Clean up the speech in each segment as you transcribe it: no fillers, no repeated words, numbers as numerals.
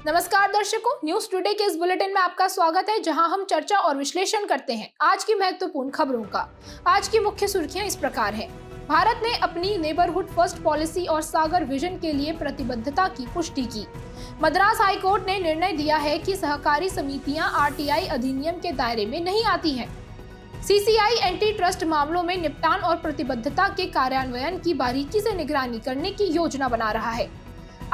नमस्कार दर्शकों, news today के इस बुलेटिन में आपका स्वागत है, जहां हम चर्चा और विश्लेषण करते हैं आज की महत्वपूर्ण खबरों का। आज की मुख्य सुर्खियां इस प्रकार हैं। भारत ने अपनी नेबरहुड फर्स्ट पॉलिसी और सागर विजन के लिए प्रतिबद्धता की पुष्टि की। मद्रास हाईकोर्ट ने निर्णय दिया है कि सहकारी समितियां आरटीआई अधिनियम के दायरे में नहीं आती हैं। सीसीआई एंटी ट्रस्ट मामलों में निपटान और प्रतिबद्धता के कार्यान्वयन की बारीकी से निगरानी करने की योजना बना रहा है।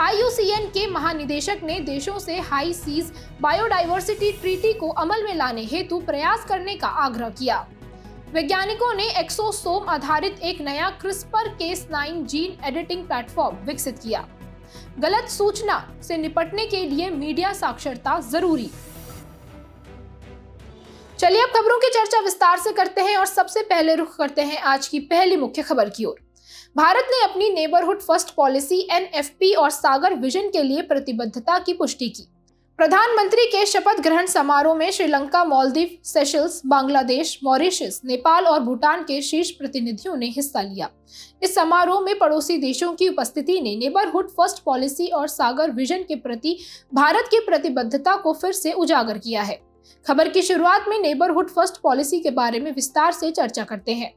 IUCN के महानिदेशक ने देशों से हाई सीज बायोडायवर्सिटी ट्रीटी को अमल में लाने हेतु प्रयास करने का आग्रह किया। वैज्ञानिकों ने एक्सोसोम आधारित एक नया CRISPR-Cas9 जीन एडिटिंग प्लेटफॉर्म विकसित किया। गलत सूचना से निपटने के लिए मीडिया साक्षरता जरूरी। चलिए अब खबरों की चर्चा विस्तार से करते हैं और सबसे पहले रुख करते हैं आज की पहली मुख्य खबर की ओर। भारत ने अपनी नेबरहुड फर्स्ट पॉलिसी NFP और सागर विजन के लिए प्रतिबद्धता की पुष्टि की। प्रधानमंत्री के शपथ ग्रहण समारोह में श्रीलंका, मालदीव, सेशल्स, बांग्लादेश, मॉरिशस, नेपाल और भूटान के शीर्ष प्रतिनिधियों ने हिस्सा लिया। इस समारोह में पड़ोसी देशों की उपस्थिति ने नेबरहुड फर्स्ट पॉलिसी और सागर विजन के प्रति भारत की प्रतिबद्धता को फिर से उजागर किया है। खबर की शुरुआत में नेबरहुड फर्स्ट पॉलिसी के बारे में विस्तार से चर्चा करते हैं।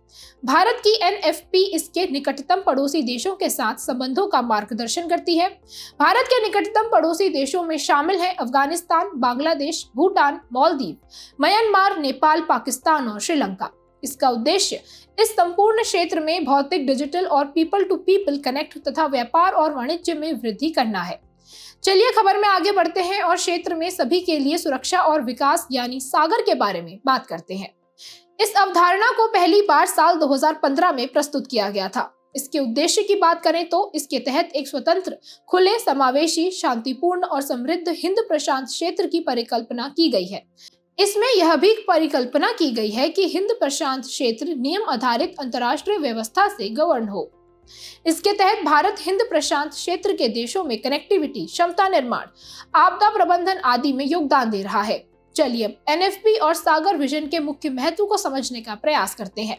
भारत की NFP इसके निकटतम पड़ोसी देशों के साथ संबंधों का मार्गदर्शन करती है। भारत के निकटतम पड़ोसी देशों में शामिल हैं अफगानिस्तान, बांग्लादेश, भूटान, मालदीव, म्यांमार, नेपाल, पाकिस्तान और श्रीलंका। इसका उद्देश्य इस संपूर्ण क्षेत्र में भौतिक, डिजिटल और पीपल टू पीपल कनेक्ट तथा व्यापार और वाणिज्य में वृद्धि करना है। चलिए खबर में आगे बढ़ते हैं और क्षेत्र में सभी के लिए सुरक्षा और विकास यानी सागर के बारे में बात करते हैं। इस अवधारणा को पहली बार साल 2015 में प्रस्तुत किया गया था। इसके उद्देश्य की बात करें तो इसके तहत एक स्वतंत्र, खुले, समावेशी, शांतिपूर्ण और समृद्ध हिंद प्रशांत क्षेत्र की परिकल्पना की गई है। इसमें यह भी परिकल्पना की गई है कि हिंद प्रशांत क्षेत्र नियम आधारित अंतर्राष्ट्रीय व्यवस्था से गवर्न हो। इसके तहत भारत हिंद प्रशांत क्षेत्र के देशों में कनेक्टिविटी, क्षमता निर्माण, आपदा प्रबंधन आदि में योगदान दे रहा है। चलिए अब NFP और सागर विजन के मुख्य महत्व को समझने का प्रयास करते हैं।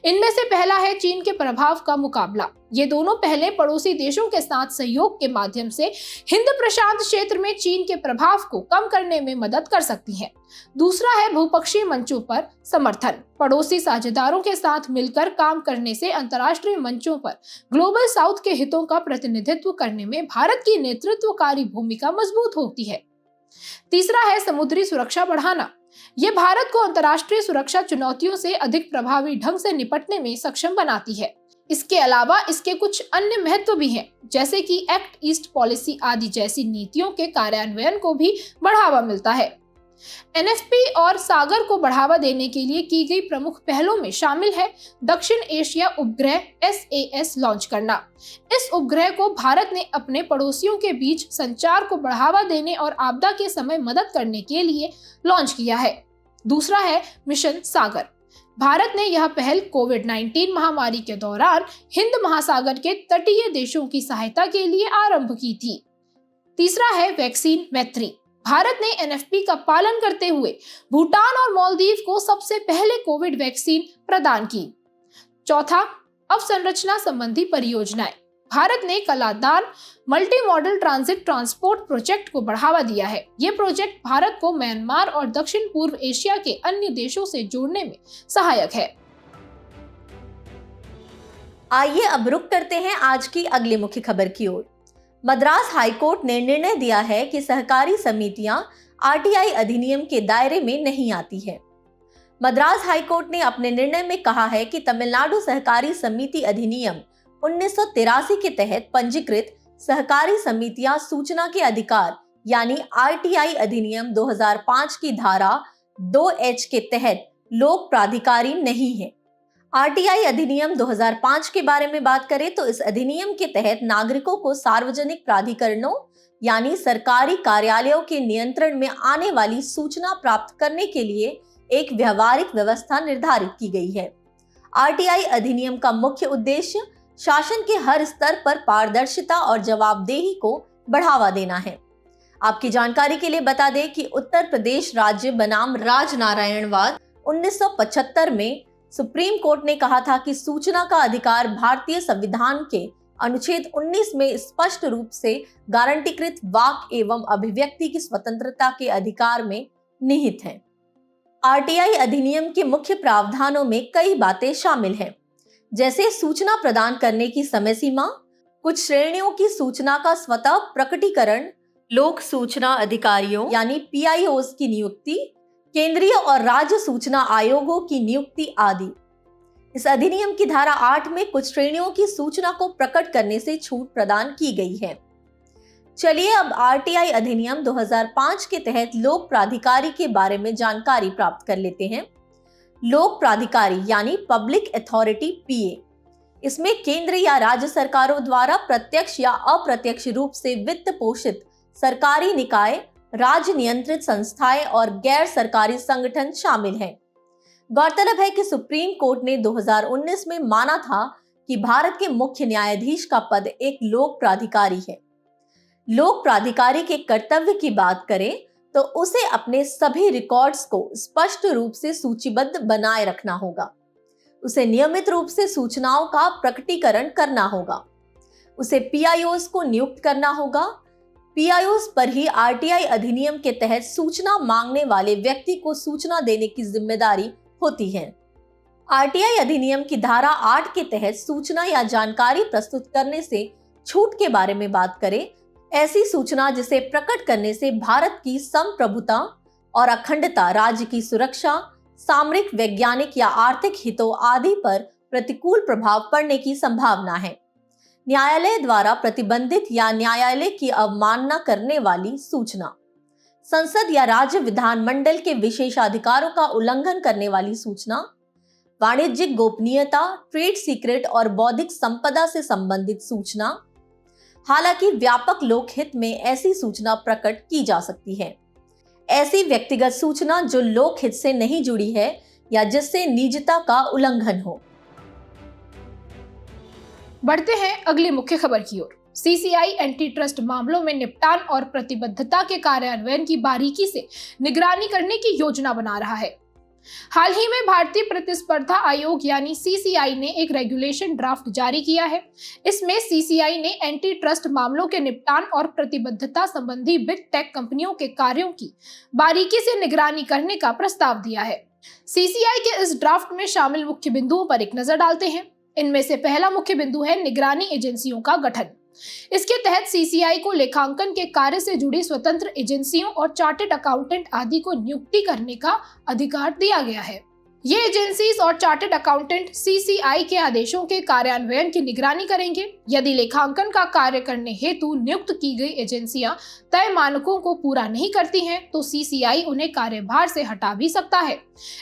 इनमें से पहला है चीन के प्रभाव का मुकाबला। ये दोनों पहले पड़ोसी देशों के साथ सहयोग के माध्यम से हिंद प्रशांत क्षेत्र में चीन के प्रभाव को कम करने में मदद कर सकती हैं। दूसरा है भूपक्षीय मंचों पर समर्थन। पड़ोसी साझेदारों के साथ मिलकर काम करने से अंतर्राष्ट्रीय मंचों पर ग्लोबल साउथ के हितों का प्रतिनिधित्व करने में भारत की नेतृत्वकारी भूमिका मजबूत होती है। तीसरा है समुद्री सुरक्षा बढ़ाना। यह भारत को अंतर्राष्ट्रीय सुरक्षा चुनौतियों से अधिक प्रभावी ढंग से निपटने में सक्षम बनाती है। इसके अलावा इसके कुछ अन्य महत्व भी हैं, जैसे कि एक्ट ईस्ट पॉलिसी आदि जैसी नीतियों के कार्यान्वयन को भी बढ़ावा मिलता है। NFP और सागर को बढ़ावा देने के लिए की गई प्रमुख पहलों में शामिल है दक्षिण एशिया उपग्रह SAS लॉन्च करना। इस उपग्रह को भारत ने अपने पड़ोसियों के बीच संचार को बढ़ावा देने और आपदा के समय मदद करने के लिए लॉन्च किया है। दूसरा है मिशन सागर। भारत ने यह पहल कोविड-19 महामारी के दौरान हिंद महासागर के तटीय देशों की सहायता के लिए आरंभ की थी। तीसरा है वैक्सीन मैत्री। भारत ने NFP का पालन करते हुए भूटान और मालदीव को सबसे पहले कोविड वैक्सीन प्रदान की। चौथा, अवसंरचना संबंधी परियोजनाएं। भारत ने Kaladan multi modal transit transport project को बढ़ावा दिया है। ये प्रोजेक्ट भारत को म्यांमार और दक्षिण पूर्व एशिया के अन्य देशों से जोड़ने में सहायक है। आइए अब रुक करते हैं आज की अगली मुख्य खबर की ओर। मद्रास हाईकोर्ट ने निर्णय दिया है कि सहकारी समितियां RTI अधिनियम के दायरे में नहीं आती है। मद्रास हाईकोर्ट ने अपने निर्णय में कहा है कि तमिलनाडु सहकारी समिति अधिनियम 1983 के तहत पंजीकृत सहकारी समितियां सूचना के अधिकार यानी RTI अधिनियम 2005 की धारा 2H के तहत लोक प्राधिकारी नहीं है। RTI अधिनियम 2005 के बारे में बात करें तो इस अधिनियम के तहत नागरिकों को सार्वजनिक प्राधिकरणों यानी सरकारी कार्यालयों के नियंत्रण में आने वाली सूचना प्राप्त करने के लिए एक व्यवहारिक व्यवस्था निर्धारित की गई है। RTI अधिनियम का मुख्य उद्देश्य शासन के हर स्तर पर पारदर्शिता और जवाबदेही को बढ़ावा देना है। आपकी जानकारी के लिए बता दें कि उत्तर प्रदेश राज्य बनाम राजनारायणवाद 1975 में सुप्रीम कोर्ट ने कहा था कि सूचना का अधिकार भारतीय संविधान के अनुच्छेद 19 में स्पष्ट रूप से गारंटीकृत वाक एवं अभिव्यक्ति की स्वतंत्रता के अधिकार में निहित है। आरटीआई अधिनियम के मुख्य प्रावधानों में कई बातें शामिल हैं, जैसे सूचना प्रदान करने की समय सीमा, कुछ श्रेणियों की सूचना का स्वतः प्रकटीकरण, लोक सूचना अधिकारियों यानी पीआईओज की नियुक्ति, केंद्रीय और राज्य सूचना आयोगों की नियुक्ति आदि। इस अधिनियम की धारा 8 में कुछ श्रेणियों की सूचना को प्रकट करने से छूट प्रदान की गई है। चलिए अब आरटीआई अधिनियम 2005 के तहत लोक प्राधिकारी के बारे में जानकारी प्राप्त कर लेते हैं। लोक प्राधिकारी यानी पब्लिक अथॉरिटी पीए, इसमें केंद्र या राज्य सरकारों द्वारा प्रत्यक्ष या अप्रत्यक्ष रूप से वित्त पोषित सरकारी निकाय, राज्य नियंत्रित संस्थाएं और गैर सरकारी संगठन शामिल हैं। गौरतलब है कि सुप्रीम कोर्ट ने 2019 में माना था कि भारत के मुख्य न्यायाधीश का पद एक लोक प्राधिकारी है। लोक प्राधिकारी के कर्तव्य की बात करें तो उसे अपने सभी रिकॉर्ड्स को स्पष्ट रूप से सूचीबद्ध बनाए रखना होगा। उसे नियमित रूप से सूचनाओं का प्रकटीकरण करना होगा। उसे पीआईओज को नियुक्त करना होगा। पीआईओज पर ही आरटीआई अधिनियम के तहत सूचना मांगने वाले व्यक्ति को सूचना देने की जिम्मेदारी होती है। आरटीआई अधिनियम की धारा 8 के तहत सूचना या जानकारी प्रस्तुत करने से छूट के बारे में बात करें, ऐसी सूचना जिसे प्रकट करने से भारत की संप्रभुता और अखंडता, राज्य की सुरक्षा, सामरिक, वैज्ञानिक या आर्थिक हितों आदि पर प्रतिकूल प्रभाव पड़ने की संभावना है। न्यायालय द्वारा प्रतिबंधित या न्यायालय की अवमानना करने वाली सूचना, संसद या राज्य विधानमंडल के विशेषाधिकारों का उल्लंघन करने वाली सूचना, वाणिज्यिक गोपनीयता, ट्रेड सीक्रेट और बौद्धिक संपदा से संबंधित सूचना। हालांकि व्यापक लोकहित में ऐसी सूचना प्रकट की जा सकती है। ऐसी व्यक्तिगत सूचना जो लोकहित से नहीं जुड़ी है या जिससे निजता का उल्लंघन हो। बढ़ते हैं अगली मुख्य खबर की ओर। सीसीआई एंटी ट्रस्ट मामलों में निपटान और प्रतिबद्धता के कार्यान्वयन की बारीकी से निगरानी करने की योजना बना रहा है। हाल ही में भारतीय प्रतिस्पर्धा आयोग यानी सीसीआई ने एक रेगुलेशन ड्राफ्ट जारी किया है। इसमें सीसीआई ने एंटी ट्रस्ट मामलों के निपटान और प्रतिबद्धता संबंधी बिग टेक कंपनियों के कार्यों की बारीकी से निगरानी करने का प्रस्ताव दिया है। सीसीआई के इस ड्राफ्ट में शामिल मुख्य बिंदुओं पर एक नजर डालते हैं। इनमें से पहला मुख्य बिंदु है निगरानी एजेंसियों का गठन। इसके तहत सीसीआई को लेखांकन के कार्य से जुड़ी स्वतंत्र एजेंसियों और चार्टर्ड अकाउंटेंट आदि को नियुक्ति करने का अधिकार दिया गया है। ये एजेंसीज और चार्टर्ड अकाउंटेंट सीसीआई के आदेशों के कार्यान्वयन की निगरानी करेंगे। यदि लेखांकन का कार्य करने हेतु नियुक्त की गई एजेंसियां तय मानकों को पूरा नहीं करती हैं, तो सीसीआई उन्हें कार्यभार से हटा भी सकता है।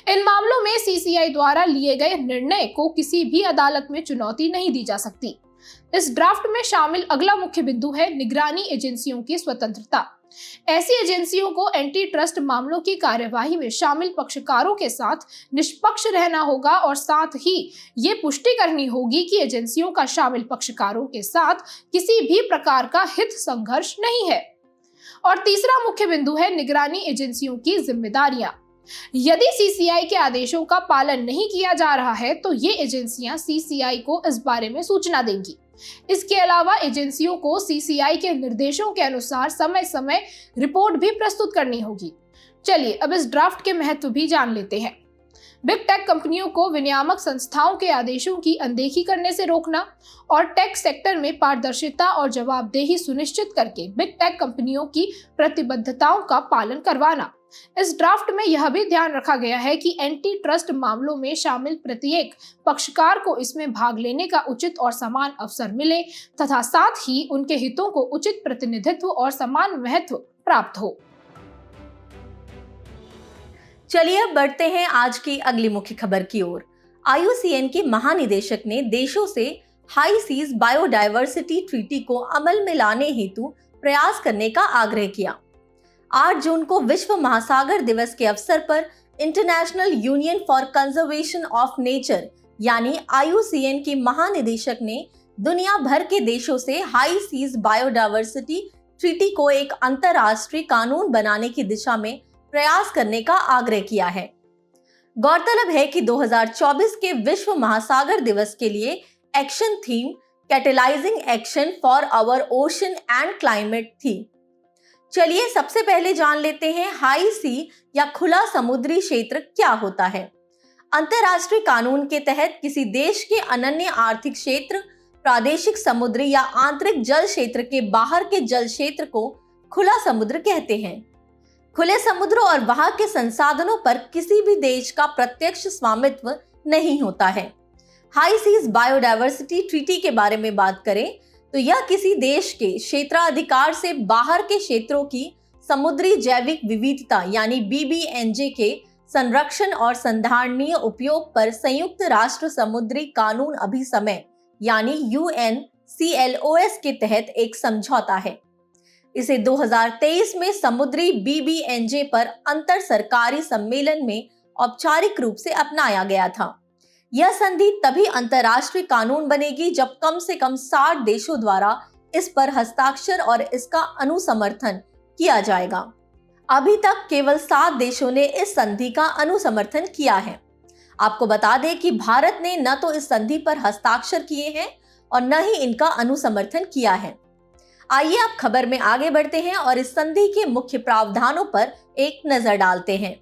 इन मामलों में सीसीआई द्वारा लिए गए निर्णय को किसी भी अदालत में चुनौती नहीं दी जा सकती। इस ड्राफ्ट में शामिल अगला मुख्य बिंदु है निगरानी एजेंसियों की स्वतंत्रता। ऐसी एजेंसियों को एंटी ट्रस्ट मामलों की कार्यवाही में शामिल पक्षकारों के साथ निष्पक्ष रहना होगा और साथ ही ये पुष्टि करनी होगी कि एजेंसियों का शामिल पक्षकारों के साथ किसी भी प्रकार का हित संघर्ष नहीं है। और तीसरा मुख्य बिंदु है निगरानी एजेंसियों की जिम्मेदारियां। यदि सीसीआई के आदेशों का पालन नहीं किया जा रहा है तो ये एजेंसियां सीसीआई को इस बारे में सूचना देंगी। इसके अलावा एजेंसियों को सीसीआई के निर्देशों के अनुसार समय समय रिपोर्ट भी प्रस्तुत करनी होगी। चलिए अब इस ड्राफ्ट के महत्व भी जान लेते हैं। बिग टेक कंपनियों को विनियामक संस्थाओं के आदेशों की अनदेखी करने से रोकना और टेक सेक्टर में पारदर्शिता और जवाबदेही सुनिश्चित करके बिग टेक कंपनियों की प्रतिबद्धताओं का पालन करवाना। इस ड्राफ्ट में यह भी ध्यान रखा गया है कि एंटी ट्रस्ट मामलों में शामिल प्रत्येक पक्षकार को इसमें भाग लेने का उचित और समान अवसर मिले तथा साथ ही उनके हितों को उचित प्रतिनिधित्व और समान महत्व प्राप्त हो। चलिए अब बढ़ते हैं आज की अगली मुख्य खबर की ओर। IUCN के महानिदेशक ने देशों से हाई सीज बायोडायवर्सिटी ट्रीटी को अमल में लाने हेतु प्रयास करने का आग्रह किया। 8 जून को विश्व महासागर दिवस के अवसर पर international union for conservation of nature यानी IUCN के महानिदेशक ने दुनिया भर के देशों से हाई सीज बायोडायवर्सिटी ट्रीटी को एक अंतरराष्ट्रीय कानून बनाने की दिशा में प्रयास करने का आग्रह किया है। गौरतलब है कि 2024 के विश्व महासागर दिवस के लिए action theme catalysing action for our ocean and climate थी। चलिए सबसे पहले जान लेते हैं हाई सी या खुला समुद्री क्षेत्र क्या होता है। अंतरराष्ट्रीय कानून के तहत किसी देश के अनन्य आर्थिक क्षेत्र, प्रादेशिक समुद्री या आंतरिक जल क्षेत्र के बाहर के जल क्षेत्र को खुला समुद्र कहते हैं। खुले समुद्र और वहां के संसाधनों पर किसी भी देश का प्रत्यक्ष स्वामित्व नहीं होता है। हाई सीज बायोडायवर्सिटी ट्रीटी के बारे में बात करें तो यह किसी देश के क्षेत्राधिकार से बाहर के क्षेत्रों की समुद्री जैविक विविधता यानी BBNJ के संरक्षण और संधारणीय उपयोग पर संयुक्त राष्ट्र समुद्री कानून अभिसमय यानी UNCLOS के तहत एक समझौता है। इसे 2023 में समुद्री BBNJ पर अंतर सरकारी सम्मेलन में औपचारिक रूप से अपनाया गया था। यह संधि तभी अंतरराष्ट्रीय कानून बनेगी जब कम से कम 60 देशों द्वारा इस पर हस्ताक्षर और इसका अनुसमर्थन किया जाएगा। अभी तक केवल 7 देशों ने इस संधि का अनुसमर्थन किया है। आपको बता दें कि भारत ने न तो इस संधि पर हस्ताक्षर किए हैं और न ही इनका अनुसमर्थन किया है। आइए अब खबर में आगे बढ़ते हैं और इस संधि के मुख्य प्रावधानों पर एक नजर डालते हैं।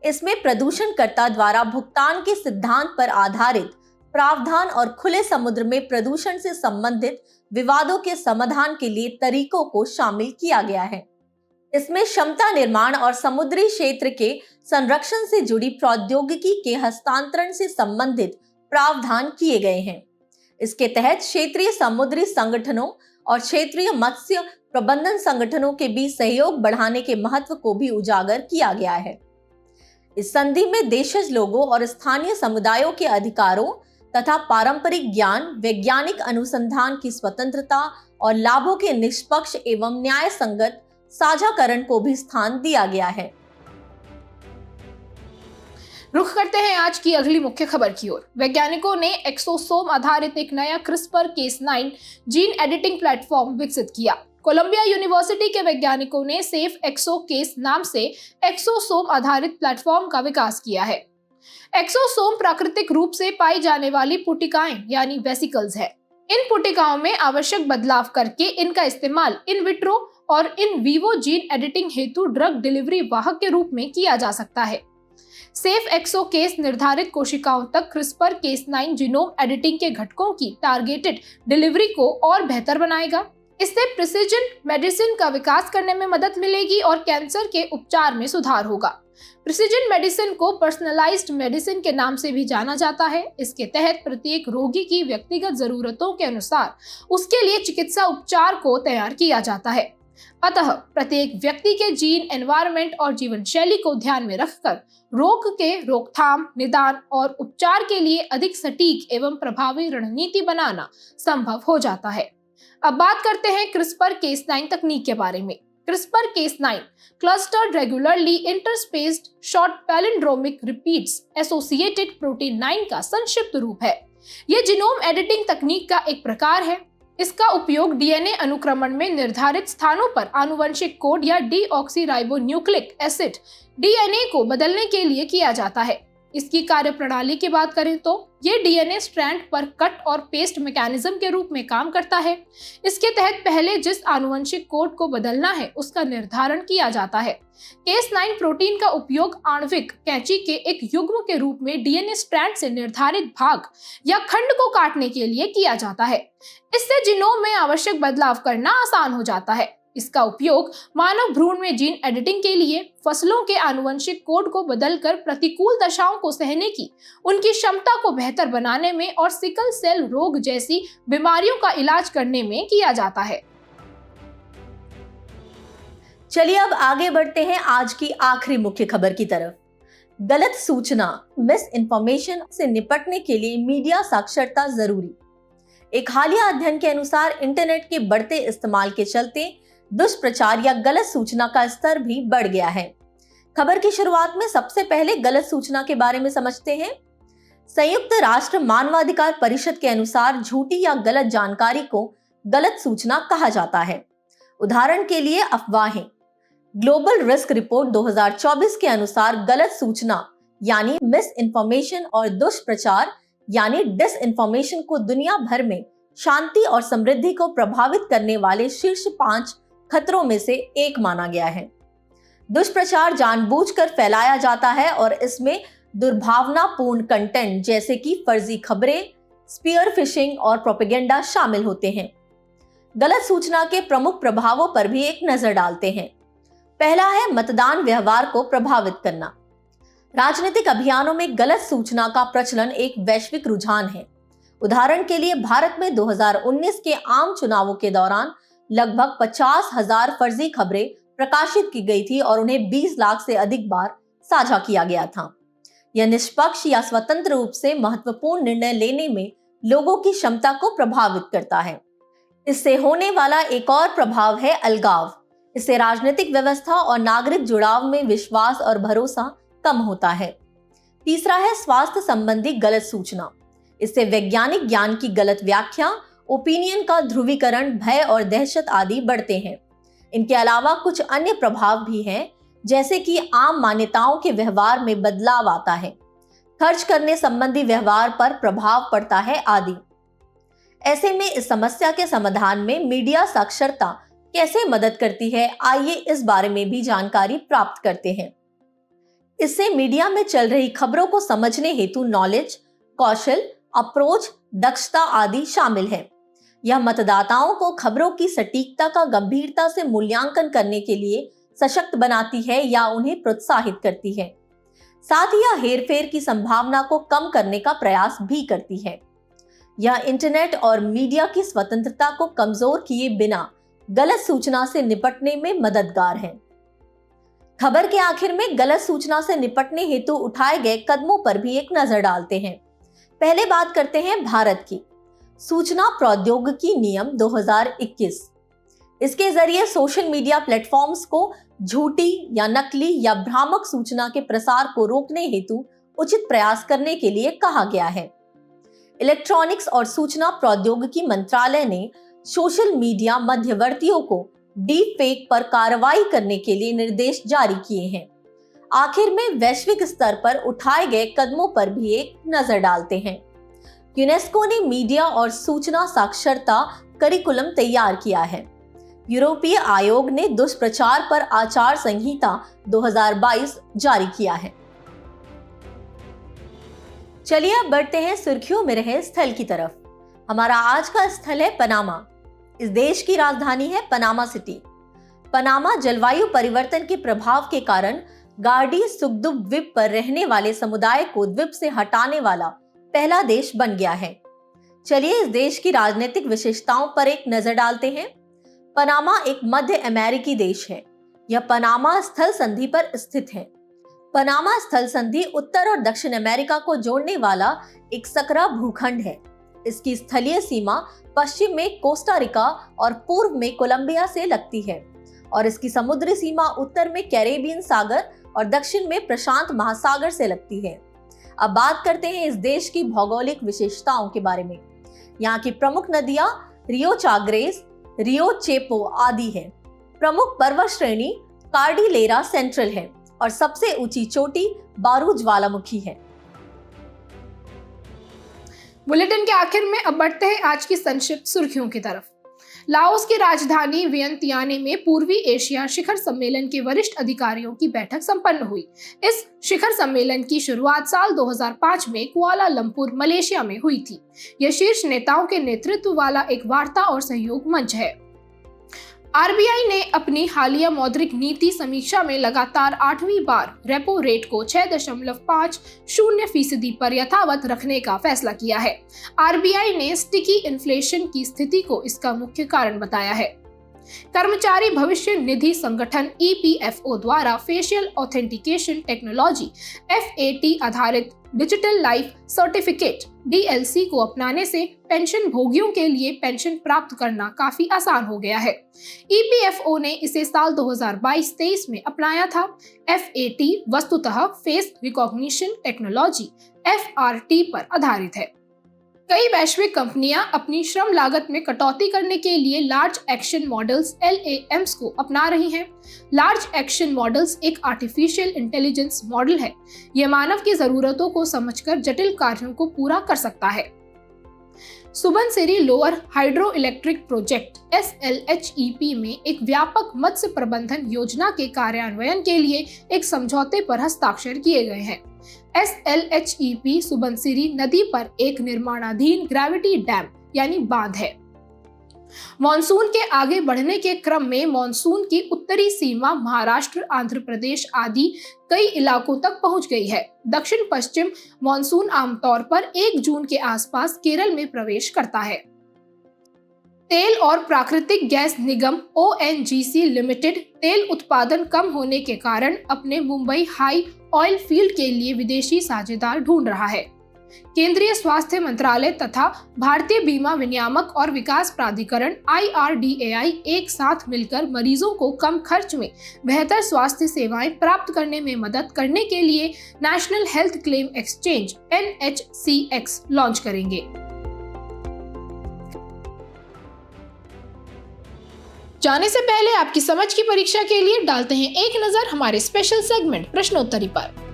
इसमें प्रदूषणकर्ता द्वारा भुगतान के सिद्धांत पर आधारित प्रावधान और खुले समुद्र में प्रदूषण से संबंधित विवादों के समाधान के लिए तरीकों को शामिल किया गया है। इसमें क्षमता निर्माण और समुद्री क्षेत्र के संरक्षण से जुड़ी प्रौद्योगिकी के हस्तांतरण से संबंधित प्रावधान किए गए हैं। इसके तहत क्षेत्रीय समुद्री संगठनों और क्षेत्रीय मत्स्य प्रबंधन संगठनों के बीच सहयोग बढ़ाने के महत्व को भी उजागर किया गया है। इस संधि में देशज लोगों और स्थानीय समुदायों के अधिकारों तथा पारंपरिक ज्ञान, वैज्ञानिक अनुसंधान की स्वतंत्रता और लाभों के निष्पक्ष एवं न्याय संगत साझाकरण को भी स्थान दिया गया है। रुख करते हैं आज की अगली मुख्य खबर की ओर। वैज्ञानिकों ने एक्सोसोम आधारित एक नया CRISPR-Cas9 जीन एडिटिंग प्लेटफॉर्म विकसित किया। कोलंबिया यूनिवर्सिटी के वैज्ञानिकों ने सेफ एक्सोकेस नाम से एक्सोसोम आधारित प्लेटफॉर्म का विकास किया है। एक्सोसोम प्राकृतिक रूप से पाई जाने वाली पुटिकाएं यानी वेसिकल्स है। इन पुटिकाओं में आवश्यक बदलाव करके इनका इस्तेमाल इन विट्रो और इन वीवो जीन एडिटिंग हेतु ड्रग डिलीवरी वाहक के रूप में किया जा सकता है। सेफ एक्सोकेस निर्धारित कोशिकाओं तक CRISPR-Cas9 जीनोम एडिटिंग के घटकों की टारगेटेड डिलीवरी को और बेहतर बनाएगा। इससे प्रिसिजन मेडिसिन का विकास करने में मदद मिलेगी और कैंसर के उपचार में सुधार होगा। प्रिसिजन मेडिसिन को पर्सनलाइज्ड मेडिसिन के नाम से भी जाना जाता है। इसके तहत प्रत्येक रोगी की व्यक्तिगत जरूरतों के अनुसार उसके लिए चिकित्सा उपचार को तैयार किया जाता है। अतः प्रत्येक व्यक्ति के जीन, एनवायरनमेंट और जीवन शैली को ध्यान में रखकर रोग के रोकथाम, निदान और उपचार के लिए अधिक सटीक एवं प्रभावी रणनीति बनाना संभव हो जाता है। अब बात करते हैं CRISPR-Cas9 तकनीक के बारे में। CRISPR-Cas9 clustered regularly interspaced short palindromic repeats associated protein 9 का संक्षिप्त रूप है। यह जीनोम एडिटिंग तकनीक का एक प्रकार है। इसका उपयोग डीएनए अनुक्रमण में निर्धारित स्थानों पर आनुवंशिक कोड या डीऑक्सीराइबोन्यूक्लिक एसिड डीएनए को बदलने के लिए किया जाता है। इसकी कार्यप्रणाली की बात करें तो ये डीएनए स्ट्रैंड पर कट और पेस्ट मैकेनिज्म के रूप में काम करता है। इसके तहत पहले जिस आनुवंशिक कोड को बदलना है उसका निर्धारण किया जाता है। Cas9 प्रोटीन का उपयोग आणविक कैंची के एक युग्म के रूप में डीएनए स्ट्रैंड से निर्धारित भाग या खंड को काटने के लिए किया जाता है। इससे जीनोम में आवश्यक बदलाव करना आसान हो जाता है। इसका उपयोग मानव भ्रूण में जीन एडिटिंग के लिए, फसलों के आनुवंशिक कोड को बदलकर प्रतिकूल दशाओं को सहने की उनकी क्षमता को बेहतर बनाने में और सिकल सेल रोग जैसी बीमारियों का इलाज करने में किया जाता है। चलिए अब आगे बढ़ते हैं आज की आखिरी मुख्य खबर की तरफ। गलत सूचना, मिस इन्फॉर्मेशन से निपटने के लिए मीडिया साक्षरता जरूरी। एक हालिया अध्ययन के अनुसार इंटरनेट के बढ़ते इस्तेमाल के चलते दुष्प्रचार या गलत सूचना का स्तर भी बढ़ गया है। खबर की शुरुआत में सबसे पहले गलत सूचना के बारे में समझते हैं। संयुक्त राष्ट्र मानवाधिकार परिषद के अनुसार झूठी या गलत जानकारी को गलत सूचना कहा जाता है। उदाहरण के लिए अफवाहें। ग्लोबल रिस्क रिपोर्ट 2024 के अनुसार गलत सूचना यानी मिस इन्फॉर्मेशन और दुष्प्रचार यानी डिसइन्फॉर्मेशन को दुनिया भर में शांति और समृद्धि को प्रभावित करने वाले शीर्ष 5 खतरों में से एक माना गया है। दुष्प्रचार जानबूझकर फैलाया जाता है और इसमें दुर्भावनापूर्ण कंटेंट जैसे कि फर्जी खबरें, स्पीयर फिशिंग और प्रोपेगेंडा शामिल होते हैं। गलत सूचना के प्रमुख प्रभावों पर भी एक नजर डालते हैं। पहला है मतदान व्यवहार को प्रभावित करना। राजनीतिक अभियानों में गलत सूचना का प्रचलन एक वैश्विक रुझान है। उदाहरण के लिए भारत में 2019 के आम चुनावों के दौरान लगभग 50,000 फर्जी खबरें प्रकाशित की गई थी और उन्हें 20 लाख से अधिक बार साझा किया गया था। यह निष्पक्ष या स्वतंत्र रूप से महत्वपूर्ण निर्णय लेने में लोगों की क्षमता को प्रभावित करता है। इससे होने वाला एक और प्रभाव है अलगाव। इससे राजनीतिक व्यवस्था और नागरिक जुड़ाव में विश्वास और भरोसा कम होता है। तीसरा है स्वास्थ्य संबंधी गलत सूचना। इससे वैज्ञानिक ज्ञान की गलत व्याख्या, ओपिनियन का ध्रुवीकरण, भय और दहशत आदि बढ़ते हैं। इनके अलावा कुछ अन्य प्रभाव भी हैं, जैसे कि आम मान्यताओं के व्यवहार में बदलाव आता है, खर्च करने संबंधी व्यवहार पर प्रभाव पड़ता है आदि। ऐसे में इस समस्या के समाधान में मीडिया साक्षरता कैसे मदद करती है, आइए इस बारे में भी जानकारी प्राप्त करते हैं। इससे मीडिया में चल रही खबरों को समझने हेतु नॉलेज, कौशल, अप्रोच, दक्षता आदि शामिल है। यह मतदाताओं को खबरों की सटीकता का गंभीरता से मूल्यांकन करने के लिए सशक्त बनाती है या उन्हें प्रोत्साहित करती है। साथ ही यह हेरफेर की संभावना को कम करने का प्रयास भी करती है। यह इंटरनेट और मीडिया की स्वतंत्रता को कमजोर किए बिना गलत सूचना से निपटने में मददगार है। खबर के आखिर में गलत सूचना से निपटने हेतु उठाए गए कदमों पर भी एक नजर डालते हैं। पहले बात करते हैं भारत की। सूचना प्रौद्योगिकी नियम 2021। इसके जरिए सोशल मीडिया प्लेटफॉर्म्स को झूठी या नकली या भ्रामक सूचना के प्रसार को रोकने हेतु उचित प्रयास करने के लिए कहा गया है। इलेक्ट्रॉनिक्स और सूचना प्रौद्योगिकी मंत्रालय ने सोशल मीडिया मध्यवर्तियों को डीप फेक पर कार्रवाई करने के लिए निर्देश जारी किए हैं। आखिर में वैश्विक स्तर पर उठाए गए कदमों पर भी एक नजर डालते हैं। यूनेस्को ने मीडिया और सूचना साक्षरता करिकुलम तैयार किया है। यूरोपीय आयोग ने दुष्प्रचार पर आचार संहिता 2022 जारी किया है। चलिए अब बढ़ते हैं सुर्खियों में रहे स्थल की तरफ। हमारा आज का स्थल है पनामा। इस देश की राजधानी है पनामा सिटी। पनामा जलवायु परिवर्तन के प्रभाव के कारण गार्डी सुगदुप द्वीप पर रहने वाले समुदाय को द्वीप से हटाने वाला पहला देश बन गया है। चलिए इस देश की राजनीतिक विशेषताओं पर एक नजर डालते हैं। पनामा एक मध्य अमेरिकी देश है। यह पनामा स्थल संधि पर स्थित है। पनामा स्थल संधि उत्तर और दक्षिण अमेरिका को जोड़ने वाला एक सकरा भूखंड है। इसकी स्थलीय सीमा पश्चिम में कोस्टा रिका और पूर्व में कोलंबिया से लगती है और इसकी समुद्री सीमा उत्तर में कैरेबियन सागर और दक्षिण में प्रशांत महासागर से लगती है। अब बात करते हैं इस देश की भौगोलिक विशेषताओं के बारे में। यहाँ की प्रमुख नदियां रियो चाग्रेस, रियो चेपो आदि है। प्रमुख पर्वत श्रेणी कार्डिलेरा सेंट्रल है और सबसे ऊंची चोटी बारू ज्वालामुखी है। बुलेटिन के आखिर में अब बढ़ते हैं आज की संक्षिप्त सुर्खियों की तरफ। लाओस की राजधानी वियंतियाने में पूर्वी एशिया शिखर सम्मेलन के वरिष्ठ अधिकारियों की बैठक संपन्न हुई। इस शिखर सम्मेलन की शुरुआत साल 2005 में कुआलालंपुर, मलेशिया में हुई थी। यह शीर्ष नेताओं के नेतृत्व वाला एक वार्ता और सहयोग मंच है। आरबीआई ने अपनी हालिया मौद्रिक नीति समीक्षा में लगातार 8वीं बार रेपो रेट को 6.50% पर यथावत रखने का फैसला किया है। आरबीआई ने स्टिकी इन्फ्लेशन की स्थिति को इसका मुख्य कारण बताया है। कर्मचारी भविष्य निधि संगठन ईपीएफओ द्वारा फेशियल ऑथेंटिकेशन टेक्नोलॉजी FAT आधारित डिजिटल लाइफ सर्टिफिकेट DLC को अपनाने से पेंशन भोगियों के लिए पेंशन प्राप्त करना काफी आसान हो गया है। ईपीएफओ ने इसे साल 2022-23 में अपनाया था। FAT वस्तुतः फेस रिकॉग्निशन टेक्नोलॉजी FRT पर आधारित है। कई वैश्विक कंपनियां अपनी श्रम लागत में कटौती करने के लिए लार्ज एक्शन मॉडल्स LAMs को अपना रही हैं। लार्ज एक्शन मॉडल्स एक आर्टिफिशियल इंटेलिजेंस मॉडल है। यह मानव की जरूरतों को समझकर जटिल कार्यों को पूरा कर सकता है। Subansiri lower hydro electric project SLHEP में एक व्यापक मत्स्य प्रबंधन योजना के कार्यान्वयन के लिए एक समझौते पर हस्ताक्षर किए गए हैं। SLHEP सुबनसिरी नदी पर एक निर्माणाधीन ग्रेविटी डैम यानी बांध है। मॉनसून के आगे बढ़ने के क्रम में मॉनसून की उत्तरी सीमा महाराष्ट्र, आंध्र प्रदेश आदि कई इलाकों तक पहुंच गई है। दक्षिण पश्चिम मॉनसून आमतौर पर 1 जून के आसपास केरल में प्रवेश करता है। तेल और प्राकृतिक गैस निगम ONGC लिमिटेड तेल उत्पादन कम होने के कारण अपने मुंबई हाई ऑयल फील्ड के लिए विदेशी साझेदार ढूंढ रहा है। केंद्रीय स्वास्थ्य मंत्रालय तथा भारतीय बीमा विनियामक और विकास प्राधिकरण IRDAI एक साथ मिलकर मरीजों को कम खर्च में बेहतर स्वास्थ्य सेवाएं प्राप्त करने में मदद करने के लिए national health claim exchange NHCX launch करेंगे। जाने से पहले आपकी समझ की परीक्षा के लिए डालते हैं एक नजर हमारे स्पेशल सेगमेंट प्रश्नोत्तरी पर।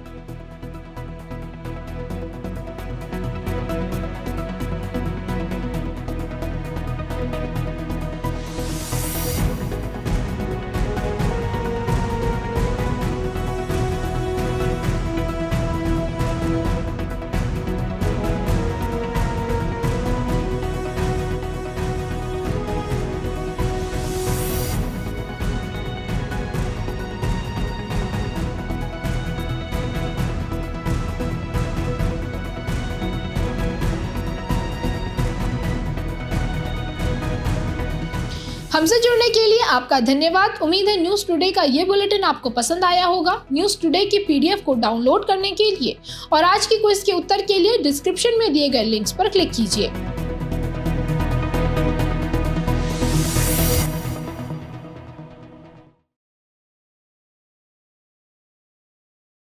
हमसे जुड़ने के लिए आपका धन्यवाद। उम्मीद है न्यूज टुडे का ये बुलेटिन आपको पसंद आया होगा। न्यूज टुडे की PDF को डाउनलोड करने के लिए और आज की क्विज के उत्तर के लिए डिस्क्रिप्शन में दिए गए लिंक्स पर क्लिक कीजिए।